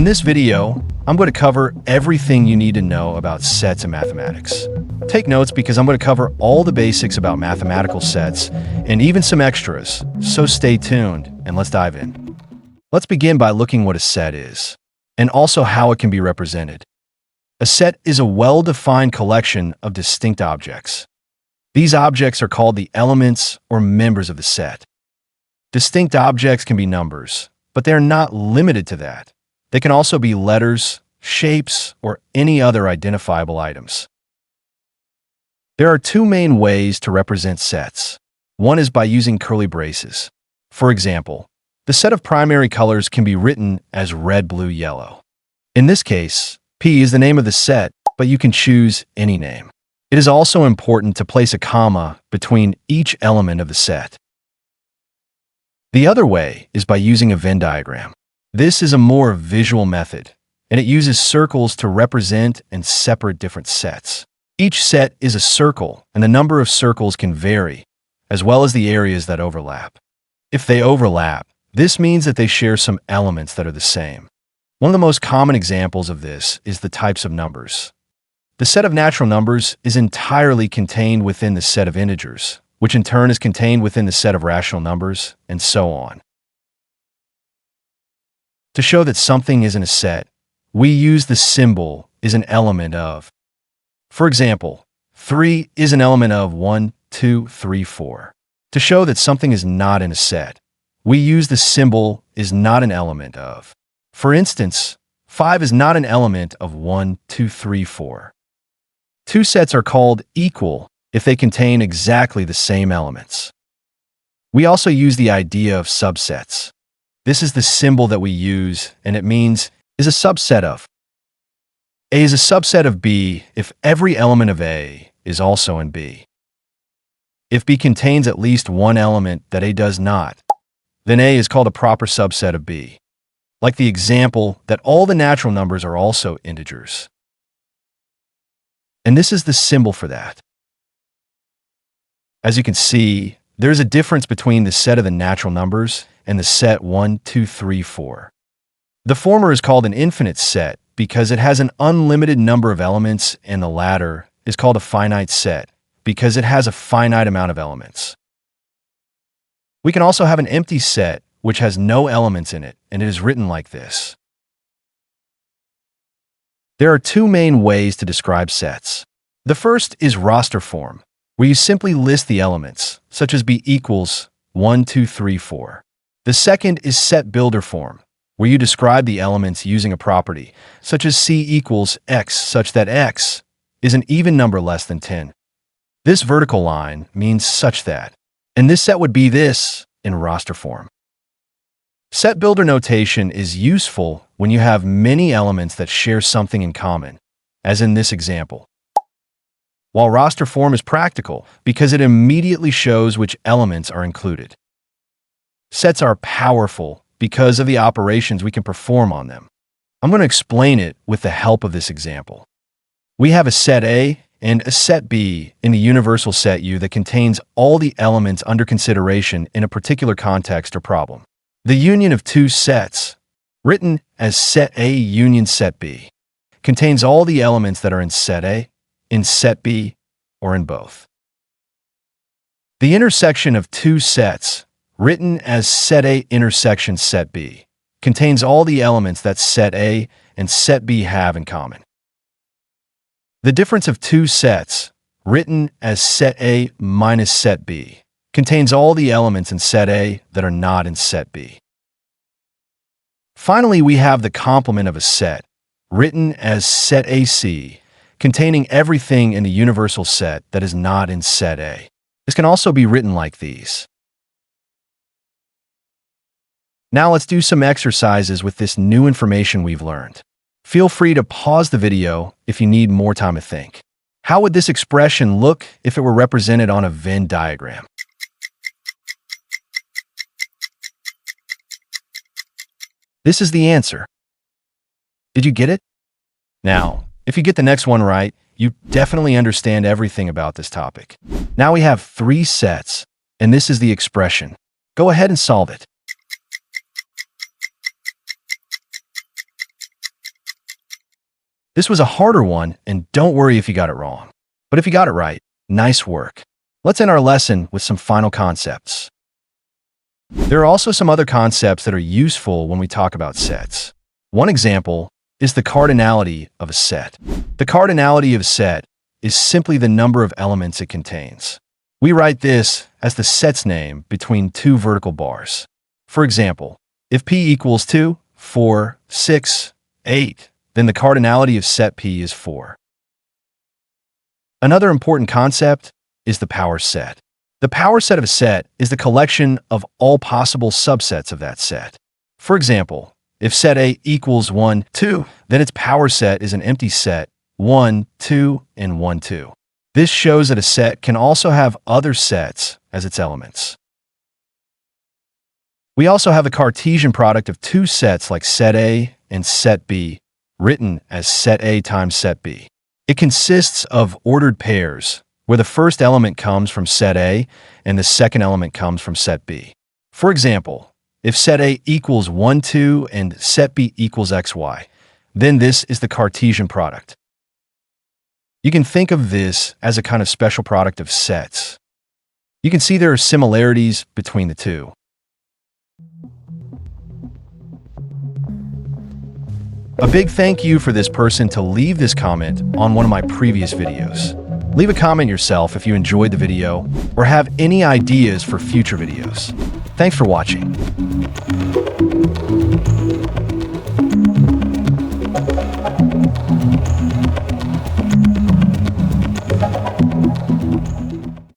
this video, I'm going to cover everything you need to know about sets in mathematics. Take notes because I'm going to cover all the basics about mathematical sets and even some extras, so stay tuned and let's dive in. Let's begin by looking what a set is, and also how it can be represented. A set is a well-defined collection of distinct objects. These objects are called the elements or members of the set. Distinct objects can be numbers, but they are not limited to that. They can also be letters, shapes, or any other identifiable items. There are two main ways to represent sets. One is by using curly braces. For example, the set of primary colors can be written as red, blue, yellow. In this case, P is the name of the set, but you can choose any name. It is also important to place a comma between each element of the set. The other way is by using a Venn diagram. This is a more visual method, and it uses circles to represent and separate different sets. Each set is a circle, and the number of circles can vary, as well as the areas that overlap. If they overlap, this means that they share some elements that are the same. One of the most common examples of this is the types of numbers. The set of natural numbers is entirely contained within the set of integers, which in turn is contained within the set of rational numbers, and so on. To show that something isn't a set, we use the symbol is an element of. For example, 3 is an element of 1, 2, 3, 4. To show that something is not in a set, we use the symbol is not an element of. For instance, 5 is not an element of 1, 2, 3, 4. Two sets are called equal if they contain exactly the same elements. We also use the idea of subsets. This is the symbol that we use, and it means is a subset of. A is a subset of B if every element of A is also in B. If B contains at least one element that A does not, then A is called a proper subset of B. Like the example that all the natural numbers are also integers. And this is the symbol for that. As you can see, there's a difference between the set of the natural numbers and the set 1, 2, 3, 4. The former is called an infinite set because it has an unlimited number of elements, and the latter is called a finite set because it has a finite amount of elements. We can also have an empty set which has no elements in it, and it is written like this. There are two main ways to describe sets. The first is roster form, where you simply list the elements, such as B equals 1, 2, 3, 4. The second is set builder form, where you describe the elements using a property, such as C equals X, such that X is an even number less than 10. This vertical line means such that, and this set would be this in roster form. Set builder notation is useful when you have many elements that share something in common, as in this example. While roster form is practical because it immediately shows which elements are included. Sets are powerful because of the operations we can perform on them. I'm going to explain it with the help of this example. We have a set A and a set B in the universal set U that contains all the elements under consideration in a particular context or problem. The union of two sets, written as set A union set B, contains all the elements that are in set A, in set B, or in both. The intersection of two sets, written as set A intersection set B, contains all the elements that set A and set B have in common. The difference of two sets, written as set A minus set B, contains all the elements in set A that are not in set B. Finally, we have the complement of a set, written as set AC, containing everything in the universal set that is not in set A. This can also be written like these. Now let's do some exercises with this new information we've learned. Feel free to pause the video if you need more time to think. How would this expression look if it were represented on a Venn diagram? This is the answer. Did you get it? Now, if you get the next one right, you definitely understand everything about this topic. Now we have three sets, and this is the expression. Go ahead and solve it. This was a harder one, and don't worry if you got it wrong. But if you got it right, nice work. Let's end our lesson with some final concepts. There are also some other concepts that are useful when we talk about sets. One example is the cardinality of a set. The cardinality of a set is simply the number of elements it contains. We write this as the set's name between two vertical bars. For example, if P equals 2, 4, 6, 8, then the cardinality of set P is 4. Another important concept is the power set. The power set of a set is the collection of all possible subsets of that set. For example, if set A equals 1, 2, then its power set is an empty set 1, 2, and 1, 2. This shows that a set can also have other sets as its elements. We also have the Cartesian product of two sets like set A and set B, written as set A times set B. It consists of ordered pairs, where the first element comes from set A and the second element comes from set B. For example, if set A equals 1, 2 and set B equals xy, then this is the Cartesian product. You can think of this as a kind of special product of sets. You can see there are similarities between the two. A big thank you for this person to leave this comment on one of my previous videos. Leave a comment yourself if you enjoyed the video or have any ideas for future videos. Thanks for watching.